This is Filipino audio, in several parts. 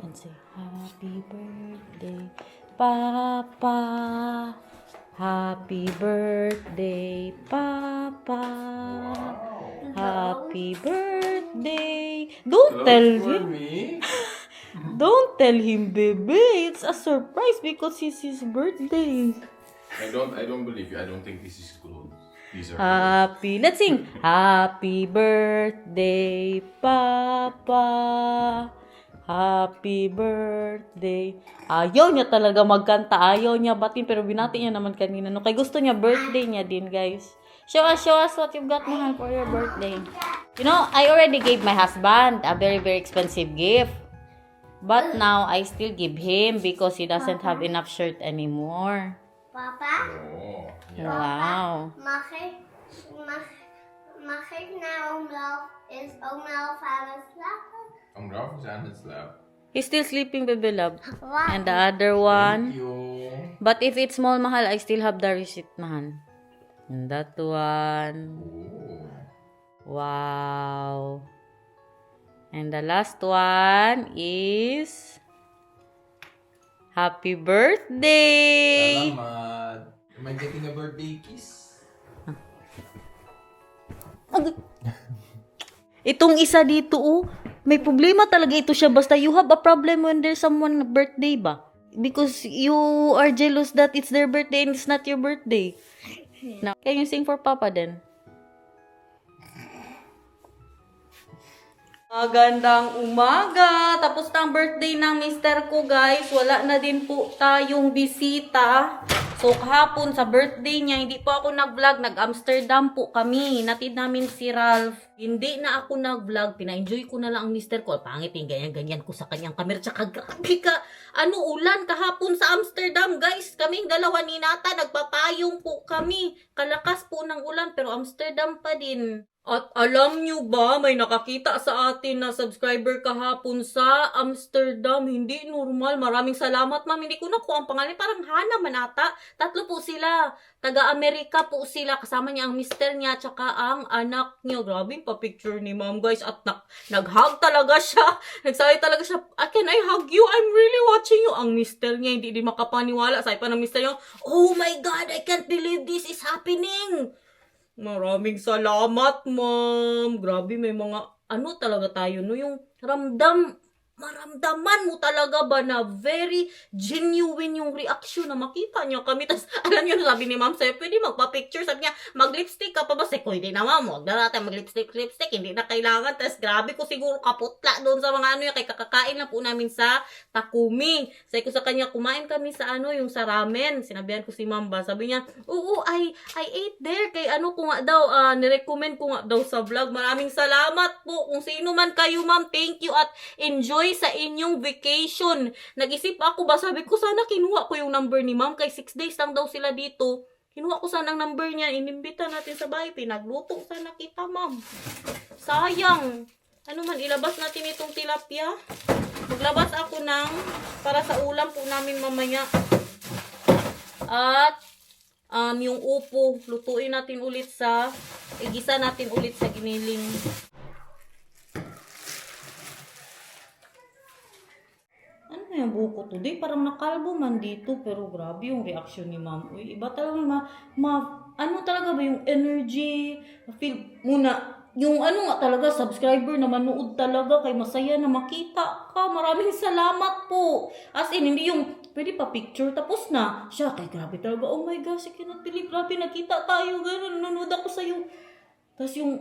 And say, Happy birthday, Papa. Happy birthday, Papa. Happy birthday. Don't tell him. Don't tell him, baby. It's a surprise because it's his birthday. I don't believe you. I don't think this is clothes. These are Happy, let's sing. Happy birthday, Papa. Happy birthday. Ayaw niya talaga magkanta. Ayaw niya batin. Pero binati niya naman kanina. No, kay gusto niya birthday niya din, guys. Show us what you've got, mahal, for your birthday. You know, I already gave my husband a very, very expensive gift. But now, I still give him because he doesn't have enough shirt anymore. Papa, Oh, yeah. Wow. mag ik naar Omlaag vader slapen? I'm Ralph is aan het slaap. He's still sleeping, baby love. Wow. And the other Thank one. you. But if it's small, mahal, I still have the receipt, mahal. And that one. Oh. Wow. And the last one is Happy birthday! Salamat. Am I getting a birthday kiss? Itong isa dito, oh, may problema talaga ito siya. Basta you have a problem when there's someone birthday ba? Because you are jealous that it's their birthday and it's not your birthday. Now, can you sing for Papa then? Magandang umaga! Tapos na ang birthday ng mister ko, guys. Wala na din po tayong bisita. So, kahapon sa birthday niya, hindi po ako nag-vlog. Nag-Amsterdam po kami. Natid namin si Ralph. Hindi na ako nag-vlog. Pina-enjoy ko na lang ang mister ko. Pangit yung ganyan-ganyan ko sa kanyang camera. Tsaka grabe ka. Ulan kahapon sa Amsterdam, guys. Kaming dalawa ni Nata, nagpapayong po kami. Kalakas po ng ulan, pero Amsterdam pa din. At alam nyo ba, may nakakita sa atin na subscriber kahapon sa Amsterdam. Hindi normal. Maraming salamat, ma'am. Hindi ko na po ang pangalan. Parang Hana Manata. 3 po sila. Taga-Amerika po sila. Kasama niya ang mister niya tsaka ang anak niya. Grabe pa picture ni ma'am, guys. At nag-hug talaga siya. Nagsabi talaga siya, can I hug you? I'm really watching you. Ang mister niya, hindi din makapaniwala. Sabi pa ng mister niya, oh my God, I can't believe this is happening. Maraming salamat, ma'am. Grabe, may mga talaga tayo, no? Yung maramdaman mo talaga ba na very genuine yung reaction na makita niya kami. Tapos, alam niyo, sabi ni ma'am sa'yo, pwede magpa-picture. Sabi niya, mag-lipstick ka pa ba? Sabi ko, hindi na ma'am, huwag na natin mag-lipstick, hindi na kailangan. Tapos, grabe ko siguro kaputla doon sa mga kay kakakain lang po namin sa Takumi. Sabi ko sa kanya, kumain kami sa yung sa ramen. Sinabihan ko si ma'am ba, sabi niya, oo, I ate there. Kay ko nga daw, nirecommend ko nga daw sa vlog. Maraming salamat po. Kung sino man kayo, ma'am, thank you at enjoy sa inyong vacation. Nag-isip ako ba, sabi ko sana kinuha ko yung number ni ma'am, kay 6 days lang daw sila dito. Kinuha ko sana ang number niya, inimbita natin sa bahay, pinagluto sana kita, ma'am. Sayang. Ilabas natin itong tilapia. Maglabas ako para sa ulam po namin mamaya. At, yung upo, lutuin natin ulit igisa natin ulit sa giniling. Yung buko today, parang nakalbo man dito, pero grabe yung reaction ni ma'am. Uy, iba talaga, talaga ba yung energy, feel muna, yung nga talaga, subscriber na manood talaga, kay masaya na makita ka. Maraming salamat po. As in, hindi yung, pwede pa picture, tapos na. Siya, kay grabe talaga, oh my gosh, I cannot believe, grabe, nakita tayo, gano'n, nanonood ako sa'yo. Tapos yung,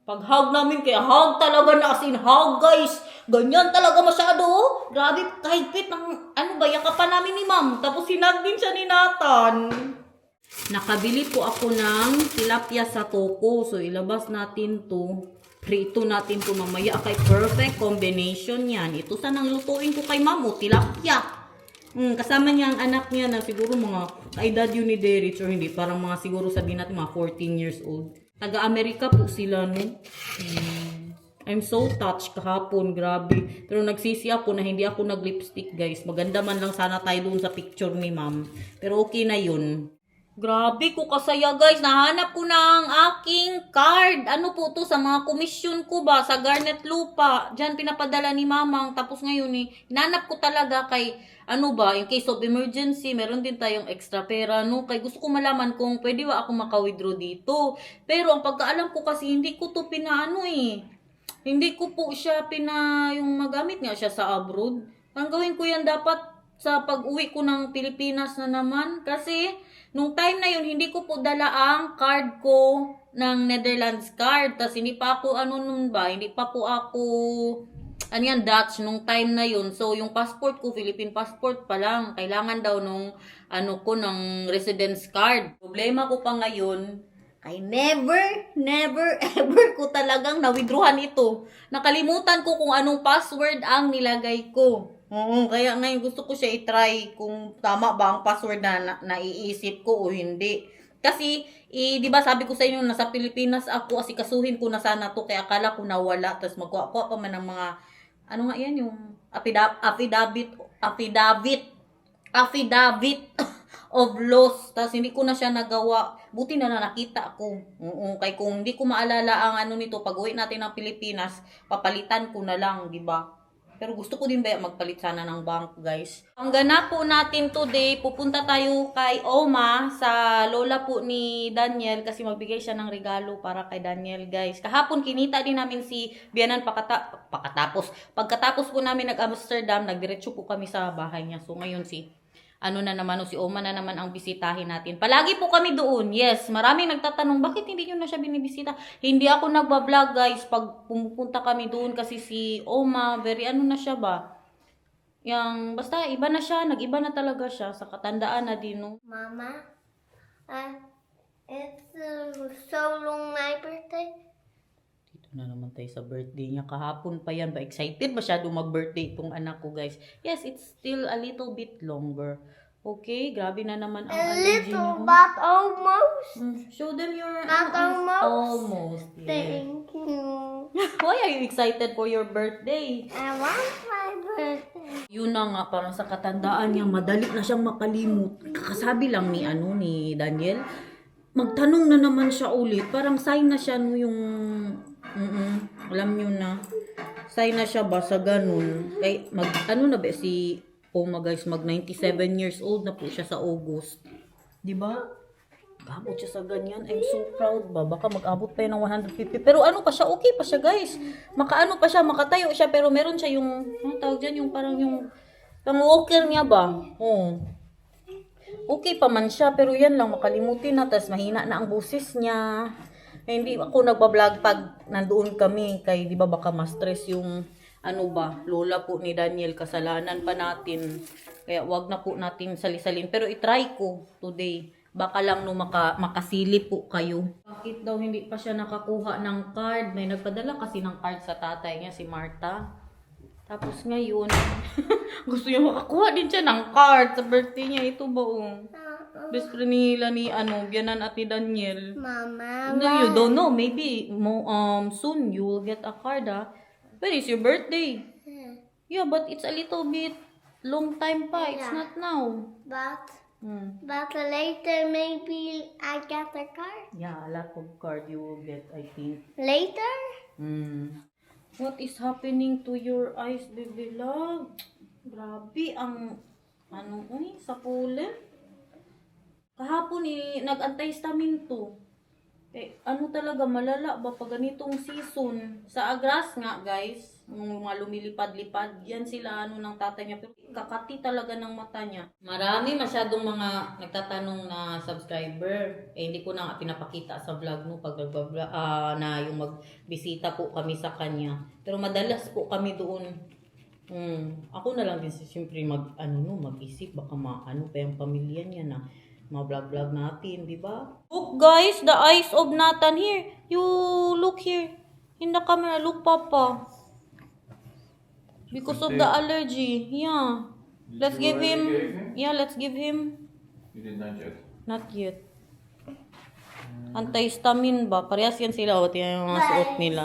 pag-hug namin, kaya hug talaga na, as in hug, guys. Ganyan talaga masyado, oh. Grabe, kahigpit ng, yakapan namin ni ma'am. Tapos sinag din siya ni Nathan. Nakabili po ako ng tilapia sa toko. So, ilabas natin to. Prito natin to mamaya. Kay perfect combination yan. Ito sanang lutuin ko kay ma'am, tilapia. Kasama niya ang anak niya na siguro mga kaedad yun ni Derich or hindi. Parang mga siguro sabihin natin mga 14 years old. Taga-Amerika po sila, no? I'm so touched kahapon, grabe. Pero nagsisi ako na hindi ako nag-lipstick, guys. Maganda man lang sana tayo doon sa picture ni ma'am. Pero okay na yun. Grabe ko kasaya guys. Nahanap ko na ang aking card. Ano po to sa mga komisyon ko ba? Sa Garnet Lupa. Diyan pinapadala ni Mamang. Tapos ngayon hinanap ko talaga kay ano ba, in case of emergency, meron din tayong extra pera, no? Kay gusto ko malaman kung pwede ba ako maka-withdraw dito. Pero ang pagkaalam ko kasi hindi ko to pinaano eh. Hindi ko po siya yung magamit nga siya sa abroad. Ang gawin ko yan dapat sa pag-uwi ko ng Pilipinas na naman. Kasi nung time na yun, hindi ko po dala ang card ko ng Netherlands card. Tapos hindi pa ako, hindi pa po ako, Dutch nung time na yun. So, yung passport ko, Philippine passport pa lang. Kailangan daw nung, ng residence card. Problema ko pa ngayon, ay never, ever ko talagang na-withdrawhan ito. Nakalimutan ko kung anong password ang nilagay ko. Kaya ngayon gusto ko siya i-try kung tama ba ang password na naiisip ko o hindi. Kasi, di ba sabi ko sa inyo, nasa Pilipinas ako, asikasuhin ko na sana to, kaya akala ko nawala. Tapos magkuha pa man ng mga, yung affidavit of loss. Tapos hindi ko na siya nagawa. Buti na nakita ko. Kaya kung hindi ko maalala ang nito, pag-uwi natin ng Pilipinas, papalitan ko na lang, di ba? Pero gusto ko din ba magpalit sana ng bank, guys. Ang ganap po natin today, pupunta tayo kay Oma sa lola po ni Daniel kasi magbigay siya ng regalo para kay Daniel, guys. Kahapon kinita din namin si Bianan pagkatapos po namin nag-Amsterdam, nagdiretso po kami sa bahay niya. So ngayon si Oma na naman ang bisitahin natin. Palagi po kami doon. Yes, maraming nagtatanong, bakit hindi nyo na siya binibisita? Hindi ako nagbablog, guys, pag pumupunta kami doon kasi si Oma, very na siya ba? Basta iba na siya, nag-iba na talaga siya sa katandaan na din, no? Mama, it's so long my birthday. Dito na naman tayo sa birthday niya. Kahapon pa yan ba? Excited masyado mag-birthday itong anak ko, guys. Yes, it's still a little bit longer. Okay, grabe na naman ang allergy niya. But almost. Show them your... Not almost. Almost, yeah. Thank you. Why are you excited for your birthday? I want my birthday. Yun na nga, parang sa katandaan niya, madali na siyang makalimut. Kakasabi lang ni Daniel, magtanong na naman siya ulit. Parang sign na siya yung... alam nyo na. Sign na siya ba sa ganun. Kay, na ba si Oma, guys, mag 97 years old na po siya sa August. Diba? Abot siya sa ganyan. I'm so proud ba? Baka mag-abot pa yun ng 150. Pero pa siya? Okay pa siya, guys. Pa siya, makatayo siya. Pero meron siya yung, tawag dyan, yung parang yung, pang walker niya ba? Okay pa man siya. Pero yan lang, makalimutin na. Tapos mahina na ang boses niya. Hindi ako nagbablog pag nandoon kami. Kay, di ba, baka ma-stress yung, lola po ni Daniel, kasalanan pa natin. Kaya wag na po natin salisalin. Pero itry ko today. Baka lang makasilip po kayo. Bakit daw hindi pa siya nakakuha ng card? May nagpadala kasi ng card sa tatay niya, si Marta. Tapos ngayon, gusto niya makakuha din siya ng card sa birthday niya. Ito ba best friend nila ni Bianan at ni Daniel. Mama, No, you don't know. Maybe soon you will get a card, When is your birthday? Yeah, but it's a little bit long time pa. It's not now. But later maybe I get a card. Yeah, a lot of card you will get, I think. Later? What is happening to your eyes, baby love? Grabe ang sa pulin. Kahapon nag-antihistamine to. Talaga malala ba pag ganitong season? Sa Agras nga, guys, mga lumilipad-lipad, yan sila ng tatay niya. Pero kakati talaga ng mata niya. Marami masyadong mga nagtatanong na subscriber. Hindi ko na pinapakita sa vlog pag na yung magbisita po kami sa kanya. Pero madalas po kami doon. Ako na lang din siyempre mag-isip baka pa yung pamilya niya na ma-vlog natin, di ba? Look, guys, the eyes of Nathan here. You look here. In the camera, look, Papa. Because of the allergy. Yeah. Let's give him. Yeah, let's give him. You did not yet. Not yet. Antihistamine ba? Parehas yan sila. O, tingnan yung mga suot nila.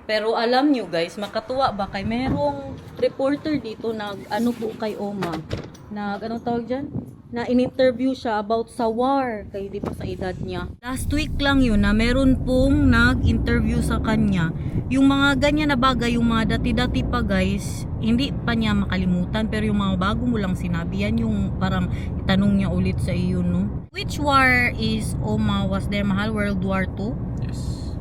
Pero alam nyo, guys, makatuwa ba? Kay merong reporter dito po kay Oma. Anong tawag dyan? na in-interview siya about sa war kay di pa sa edad niya. Last week lang yun na meron pong nag-interview sa kanya. Yung mga ganyan na bagay, yung mga dati-dati pa guys, hindi pa niya makalimutan, pero yung mga bago mo lang sinabi yan, yung parang itanong niya ulit sa iyo, no? Which war is Oma was there, Mahal? World War II? Yes.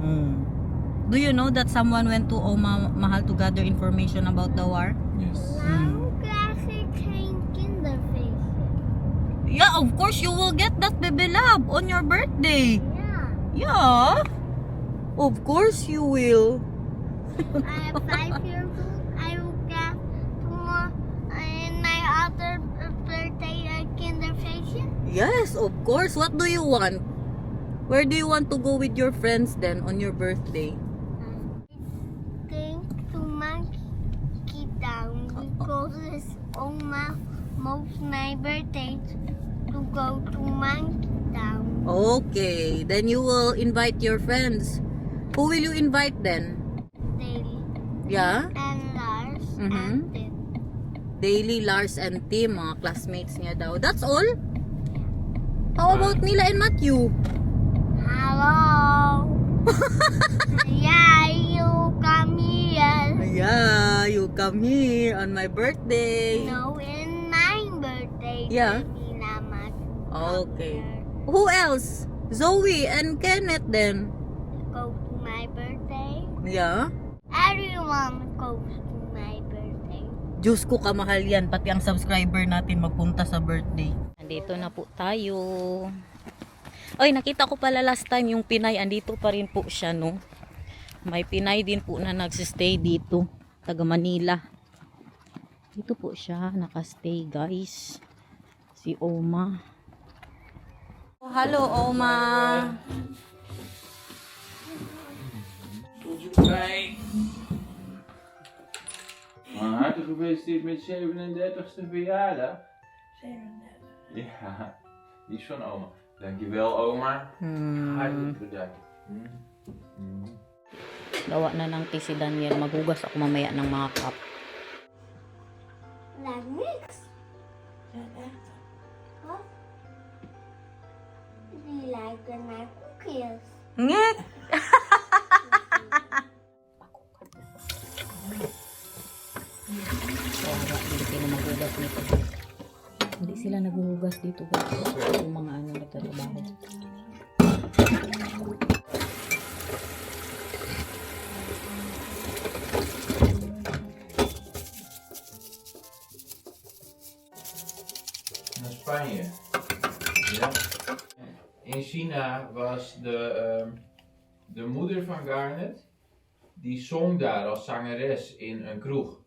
Do you know that someone went to Oma, Mahal, to gather information about the war? Yes. Waarom krijg ik geen kinderfeestje? Yeah, of course you will get that, Bebe Lab, on your birthday. Ja. Yeah. Of course you will. I am 5 years old. I will get tomorrow in my other birthday a kinderfeestje. Yes, of course. What do you want? Where do you want to go with your friends then on your birthday? I think to Monkey Town because it's most my birthday to go to Monkey Town. Okay, then you will invite your friends. Who will you invite then? Daily Yeah? and Lars Mhm. and Tim. Daily, Lars, and Tim, mga classmates niya daw. That's all? How about Nila and Matthew? Hello. Yeah, you come here. Yeah, you come here on my birthday. No, in my birthday. Yeah. Baby Namak. Okay. Who else? Zoe and Kenneth then? Go to my birthday. Yeah? Everyone goes to my birthday. Diyos ko, kamahal yan. Pati ang subscriber natin magpunta sa birthday. Andito na po tayo. Oy, nakita ko pala last time yung Pinay. Andito pa rin po siya, no? May Pinay din po na nagsistay dito. Taga Manila. Dito po siya. Nakastay, guys. Si Oma. Oh, hello, Oma. Bij. Maar hartelijk gefeliciteerd met je 37e verjaardag. 37. Ja, die is van oma. Dankjewel oma. Hartelijk bedankt. Gawa na ng tea si Daniel. Maghugas ako mamaya ng mga cup. Like niks. Wat? Die lijken naar koekjes. Ngek! Hindi sila maghugas nito. Hindi sila naghuhugas dito guys. Yung mga ano nagtatrabaho. Naar Spanje. Ja. In China was de moeder van Garnet, die zong daar als zangeres in een kroeg.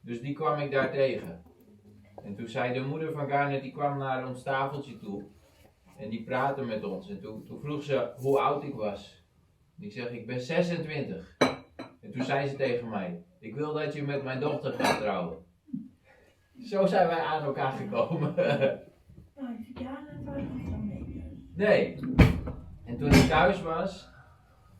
Dus die kwam ik daar tegen. En toen zei de moeder van Garnet, die kwam naar ons tafeltje toe. En die praatte met ons. En toen vroeg ze hoe oud ik was. En ik zeg, ik ben 26. En toen zei ze tegen mij, ik wil dat je met mijn dochter gaat trouwen. Zo zijn wij aan elkaar gekomen. Nee. En toen ik thuis was,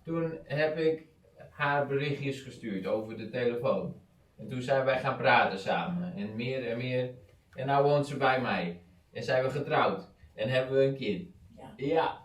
toen heb ik haar berichtjes gestuurd over de telefoon. En toen zijn wij gaan praten samen. En meer en meer. En nou woont ze bij mij. En zijn we getrouwd. En hebben we een kind. Ja.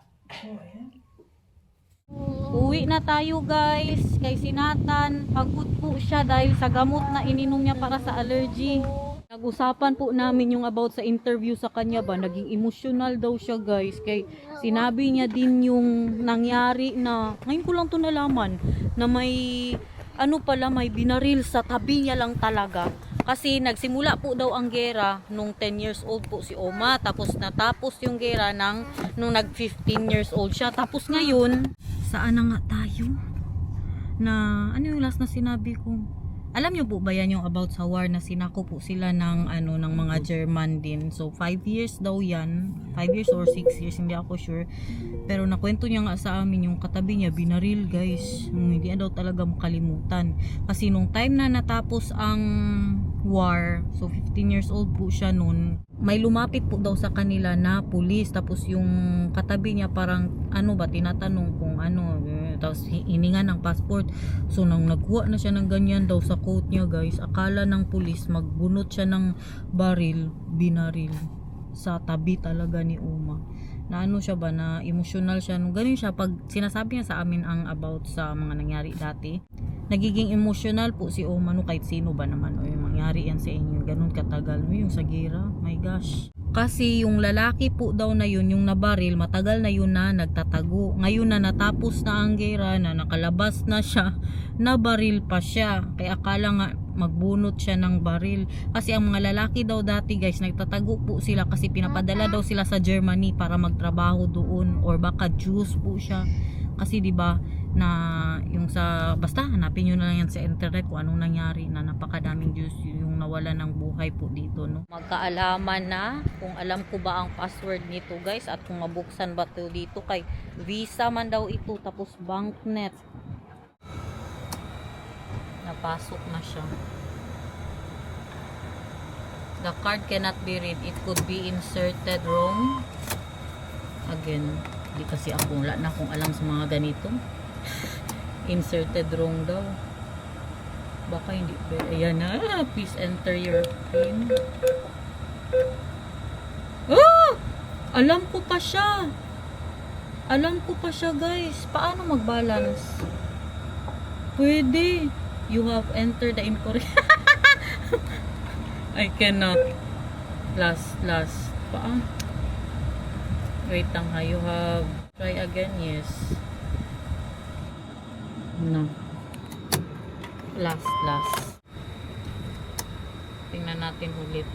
Uwi na tayo guys. Kay si Nathan, pagod po siya dahil sa gamot na ininom niya para sa allergy. Nag-usapan po namin yung about sa interview sa kanya ba. Naging emotional daw siya guys. Kay sinabi niya din yung nangyari na, ngayon ko lang to nalaman, na may, ano pala, may binaril sa tabi niya lang talaga. Kasi nagsimula po daw ang gera nung 10 years old po si Oma. Tapos natapos yung gera nung nag 15 years old siya. Tapos ngayon, saan na nga tayo? Na, ano yung last na sinabi ko? Alam niyo po ba yan yung about sa war na sinako po sila ng ano ng mga German din. So 5 years daw yan. 5 years or 6 years, hindi ako sure. Pero nakwento niya nga sa amin yung katabi niya binaril guys. Hindi daw talaga makalimutan. Kasi nung time na natapos ang war, so 15 years old po siya noon, may lumapit po daw sa kanila na pulis. Tapos yung katabi niya parang ano ba, tinatanong kung ano, tapos hininga ng passport. So nang nagkuha na siya ng ganyan daw sa coat niya guys, akala ng pulis magbunot siya ng baril, binaril. sa tabi talaga ni Uma. Na ano siya ba, na emotional siya. Nung ganun siya, pag sinasabi niya sa amin ang about sa mga nangyari dati, nagiging emotional po si Uma, no, kahit sino ba naman, o yung mangyari yan sa inyo, ganun katagal, no, yung sa gira, my gosh. Kasi yung lalaki po daw na yun, yung nabaril, matagal na yun na nagtatago. Ngayon na natapos na ang gera, na nakalabas na siya, nabaril pa siya. Kaya akala nga magbunot siya ng baril. Kasi ang mga lalaki daw dati guys, nagtatago po sila kasi pinapadala daw sila sa Germany para magtrabaho doon, or baka Jews po siya. Kasi 'di ba na yung sa, basta hanapin niyo na lang yan sa internet kung anong nangyari, na napakadaming Jews yung nawala ng buhay po dito, no. Magkaalaman na kung alam ko ba ang password nito guys, at kung mabuksan ba to dito, kay Visa man daw ito, tapos banknet. Napasok na siya. The card cannot be read. It could be inserted wrong. Again, di kasi ako, wala na akong alam sa mga ganito. Inserted wrong daw. Baka hindi. Ayan na. Please enter your PIN. Ah! Alam ko pa siya. Alam ko pa siya guys. Paano mag-balance? Pwede. You have entered the incorrect. I cannot. Last. Paano? Wait lang ha. You have. Try again. Yes. No. Last. Tingnan natin ulit.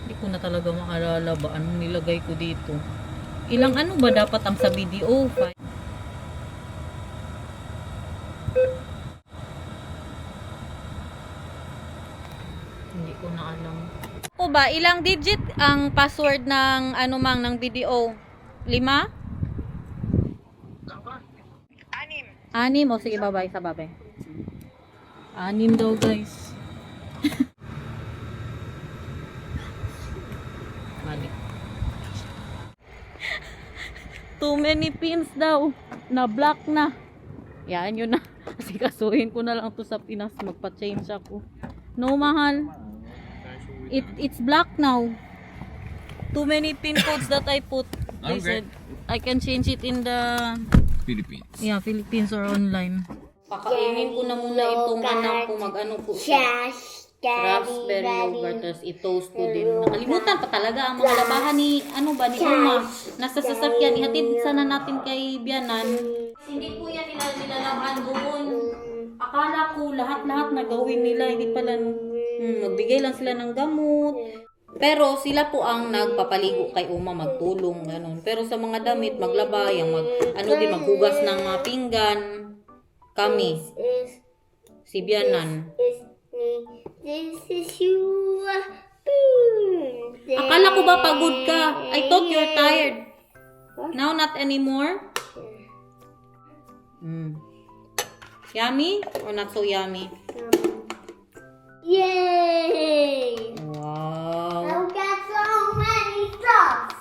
Hindi ko na talaga maalala ba anong nilagay ko dito. Ilang ano ba dapat ang sa video? Hindi ko na alam. O ba, ilang digit ang password ng ano mang ng video? 5? 6. O sige, babay sa babay. 6 daw guys. Mali. Too many pins daw. Na-block na. Yan yun na. Kasi kasuhin ko na lang to sa Pinas. Magpa-change ako. No, mahal. It's black now. Too many pin codes that I put. They said I can change it in the Philippines. yeah, Philippines or online. Pakainin ko na muna itong anak ko, mag-ano po siya. Raspberry yogurt, tapos i-toast ko din. Nakalimutan pa talaga ang mga labahan ni, ano ba, ni Uma. Nasa sasakyan, ihatid sana natin kay Bianan. Hindi po yan nilalaban doon. Akala ko lahat-lahat na gawin nila, hindi pala, magbigay lang sila ng gamot. Pero sila po ang nagpapaligo kay Uma, magtulong, ganun. Pero sa mga damit, maglaba, yung maghugas ng mga pinggan, kami, si Bianan. This is your Akala ko ba pagod ka? I thought you're tired. Now not anymore? Yummy or not so yummy? Yay! Wow. I've got so many stuff.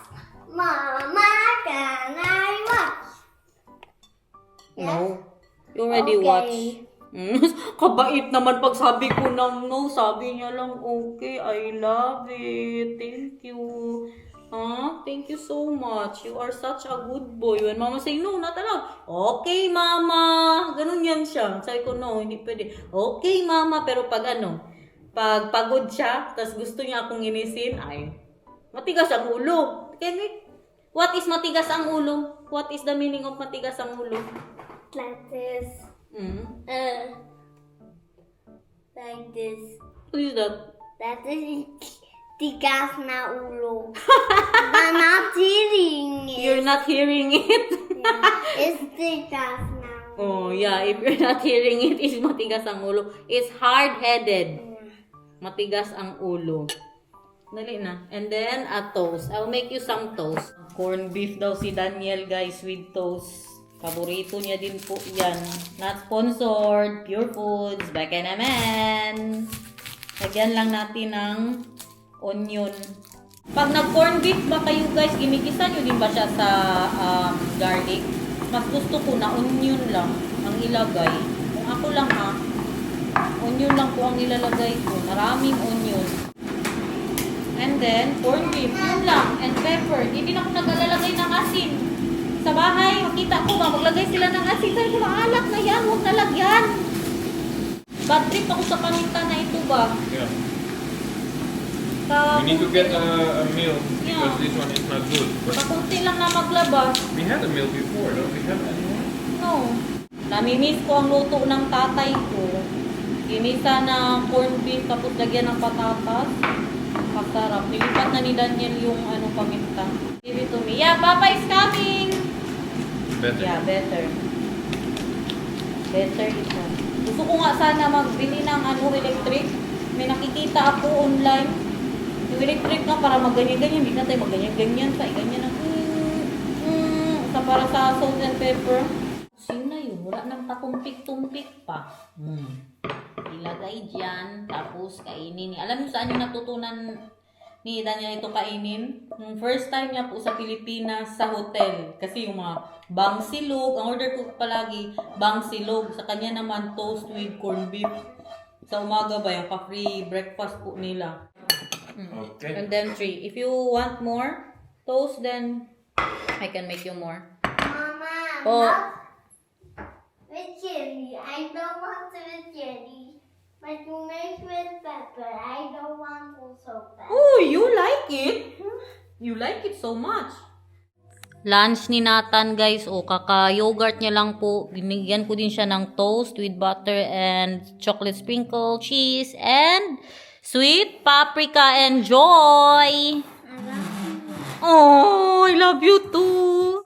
Mama, can I watch? No. You already watched. Kabait naman pag sabi ko ng no. Sabi niya lang, okay, I love it. Thank you. Thank you so much. You are such a good boy. When mama say no, not allowed. Okay, mama. Ganun yan siya. Sabi ko, no, hindi pwede. Okay, mama. Pero pag pag pagod siya, tas gusto niya akong inisin, ay, matigas ang ulo. What is matigas ang ulo? What is the meaning of matigas ang ulo? Like this. Like this. What is that? That is tigas na ulo. I'm not hearing it. You're not hearing it? Yeah, it's tigas na ulo. Oh, yeah. If you're not hearing it, is matigas ang ulo. It's hard-headed. Matigas ang ulo. Dali na. And then, a toast. I'll make you some toast. Corned beef daw si Daniel, guys, with toast. Paborito niya din po yan. Not sponsored. Pure Foods. Baka naman. Lagyan lang natin ng onion. Pag nag-corned beef ba kayo, guys, ginigisa nyo din ba siya sa garlic? Mas gusto ko na onion lang ang ilagay. Kung ako lang onion lang po ang ilalagay ko. Maraming onion. And then, corned beef. Yun lang. And pepper. Hindi na ako nag-alalagay ng asin. Sa bahay, makita ko ba, maglagay sila ng asin. Sabi ko, maalat na yan. Huwag nalagyan. Bad trip ako sa paminta na ito ba? Yeah. Sa We need to get a meal Yeah. because this one is not good. But pakunti lang na maglabas. we had a meal before, don't we have anymore? No. Namimiss ko ang luto ng tatay ko. Ginisa na corned beef tapos lagyan ng patatas. Masarap. Nilipat na ni Daniel yung paminta. Give it to me. Yeah, Papa is coming! Better. Yeah, better. Better ito. Gusto ko nga sana magbili ng electric. May nakikita ako online. Yung electric nga para magganyan-ganyan. Hindi na tayo magganyan-ganyan pa. Ganyan na. Sa para sa salt and pepper. Sino na yun? Wala nang katumpik-tumpik pa. Ilagay dyan. Tapos kainin. Alam mo saan yung natutunan ni Daniel ito kainin? Yung first time niya po sa Pilipinas sa hotel. Kasi yung mga bangsilog, ang order ko palagi, bangsilog. Sa kanya naman, toast with corned beef. Sa umaga ba, yung pa-free breakfast po nila. Okay. And then 3. If you want more toast, then I can make you more. Mama, Oh. not with chili. I don't want it with chili. But you make with pepper. I don't want also pepper. Oh, you like it? You like it so much. Lunch ni Nathan, guys. Kaka-yogurt niya lang po. Binigyan ko din siya ng toast with butter and chocolate sprinkle, cheese, and sweet paprika and joy. Oh, I love you too.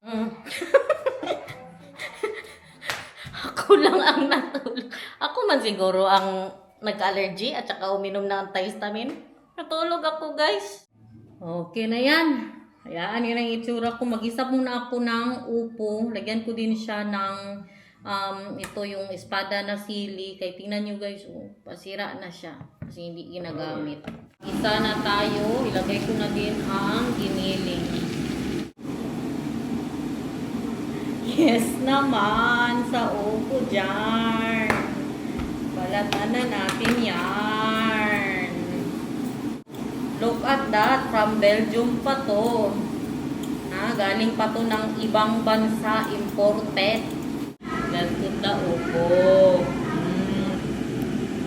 Ako lang ang natulog. Ako man siguro ang nagka-allergy at saka uminom ng antihistamine. Natulog ako, guys. Okay na yan. Hayaan yun ang itsura ko. Mag-isa muna ako ng upo. Lagyan ko din siya ng ito yung espada na sili. Kaya tingnan nyo, guys. Pasira na siya. Kasi hindi ginagamit. Isa na tayo. Ilagay ko na din ang giniling. Yes naman. Sa upo dyan. Balatan na natin yan. Look at that. From Belgium pa to. Galing pa to ng ibang bansa. Imported. Lalkot na upo.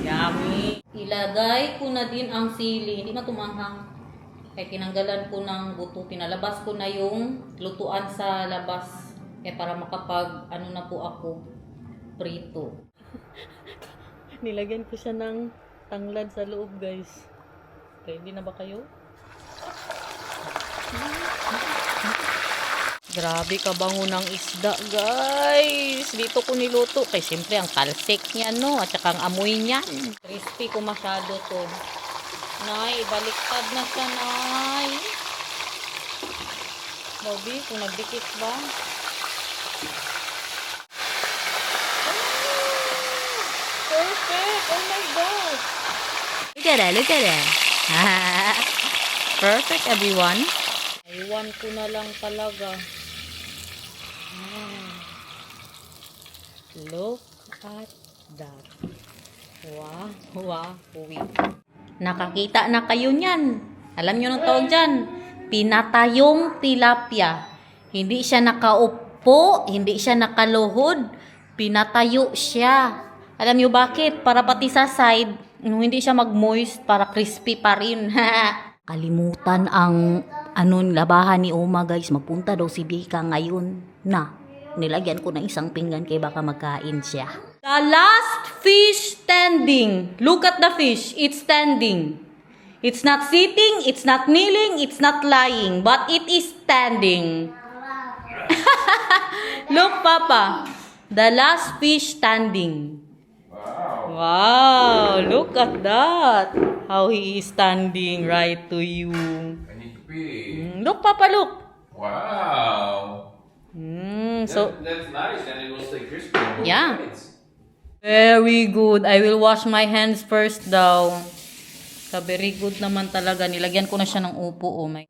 Yummy. Ilagay ko na din ang sili. Hindi matumanghang. Kaya tinanggalan ko ng buto. Pinalabas ko na yung lutuan sa labas. Kaya para makapag, na po ako, prito. Nilagyan ko siya ng tanglad sa loob, guys. Ready na ba kayo? Grabe kabango ng isda, guys. Dito ko niluto. Kaya siyempre ang talsik niya, no? At saka ang amoy niya. Crispy ko masyado to. Nay, baliktad na siya, Nay. Bobby, kung nagdikit ba? Perfect! Oh my God! Look at that, look at that. Perfect, everyone. Iwan ko na lang talaga. Look at that. Wow, wow, wait. Nakakita na kayo niyan. Alam nyo nang tawag dyan? Pinatayong tilapia. Hindi siya nakaupo, hindi siya nakaluhod. Pinatayo siya. Alam nyo bakit? Para pati sa side, hindi siya mag-moist, para crispy pa rin. Kalimutan ang labahan ni Oma, guys. Magpunta daw si Bika ngayon. Nilagyan ko na isang pinggan kay baka magkain siya. The last fish standing. Look at the fish. It's standing. It's not sitting, it's not kneeling, it's not lying, but it is standing. Look, Papa. The last fish standing. Wow, look at that. How he is standing right to you. I need to pee. Look, Papa, look. Wow. So, That's nice, and it will stay crispy on both Yeah. sides. very good. I will wash my hands first daw. So, very good naman talaga. Nilagyan ko na siya ng upo. Oh my.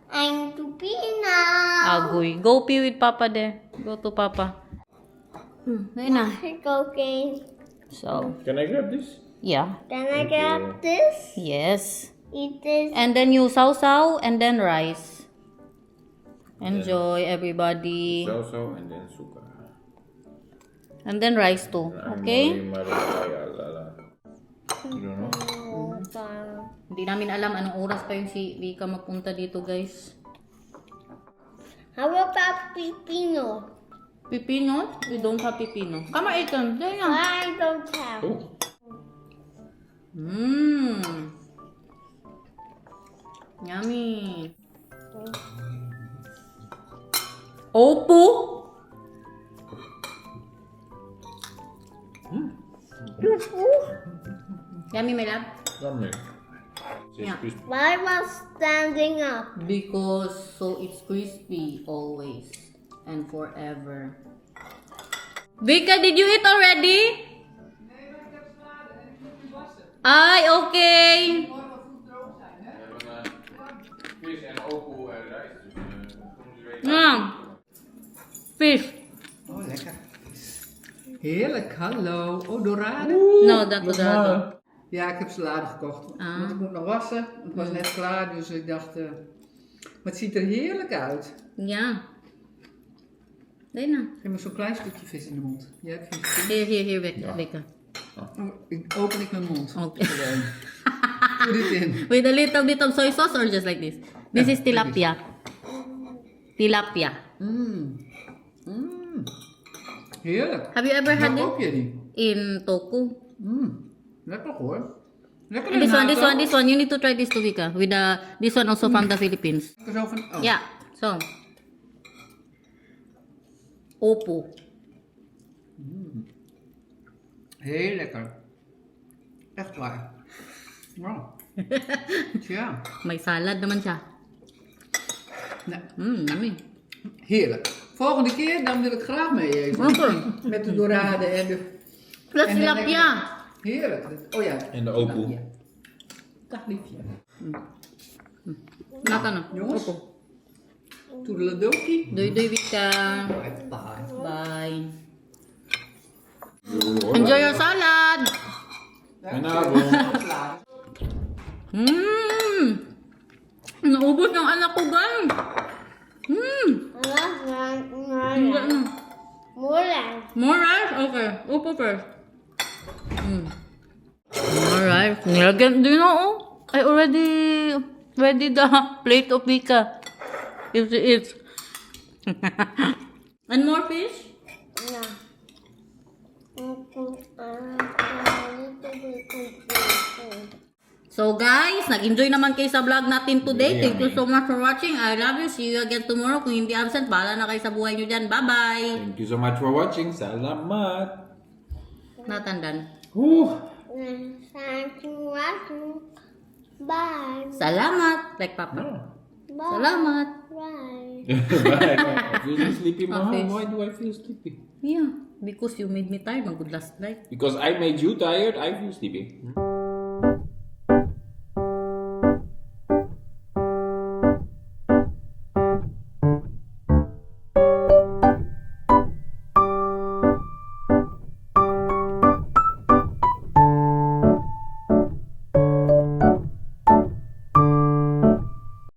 I'm to pee now. Agoy. Go pee with Papa there. Go to Papa. Ayun na. Okay. So, Can I grab this? yeah. Can I grab this? Yes. Eat this. And then you sausaw and then rice. Enjoy, everybody. So and then suka. And then rice too. Okay? You don't know? Hindi namin alam anong oras pa yung si Vika magpunta dito, guys. How about pepino? Pipino? We don't have pipino. Come on, Ethan. Dahil nga. I don't have. Oh. Mmm. Yummy. Opo? Yummy, my love. Yummy. Yeah. Why was standing up? Because so it's crispy always and forever. Vika, did you eat already? Ay, okay. Fish en opo en rijst. Fish. Oh, lekker. Heerlijk, hallo. Oh, dorade. No, dat was dat. Ja, ik heb salade gekocht. Ah. Want ik moet nog wassen. Het was net klaar, dus ik dacht... maar het ziet er heerlijk uit. Ja. Neem nou. Geef me zo'n klein stukje vis in de mond. Ja, ik vind het goed. Hier, Vika. Oh, open ik mijn mond. Okay. Gewoon. Doe dit in. With a little bit of soy sauce or just like this? This is tilapia. Tilapia. Heerlijk. Have you ever Waar had koop it? je die? In Toku. Lekker hoor. Lekker And this one, Renato. this one. You need to try this too, Vika. With this one also from the Philippines. Zo van, oh. Yeah. So. Opo. Heel lekker. Echt waar. Wow. Tja. May salad naman siya. Nee, Yummy. heerlijk. Volgende keer dan wil ik graag mee eten. Okay. Met de dorade en de... Plus en de tilapia. lekkere- Heerlijk. Oh ja. En de opo. Tilapia. Dag liefje. Naka na. Jongens. Opo. Toedeledokie. Doei, Vika. Bye bye. Bye. Enjoy your salad. Goedenavond. Naubos ng anak ko, guys. More than. More rice? Okay. Upo first. More rice. Nilagyan, do you know? I already ready the plate of Vika. If she eats. And more fish? No. So guys, nag-enjoy naman kayo sa vlog natin today. Thank you so much for watching. I love you. See you again tomorrow. Kung hindi absent, bahala na kayo sa buhay nyo dyan. Bye-bye. Thank you so much for watching. Salamat. Natandan. Thank you. Bye. Salamat. Like Papa. Bye. Salamat. Bye. Bye. I feel so sleepy, Mom. Okay. Why do I feel sleepy? Yeah, because you made me tired. Mag-good last night. Because I made you tired, I feel sleepy.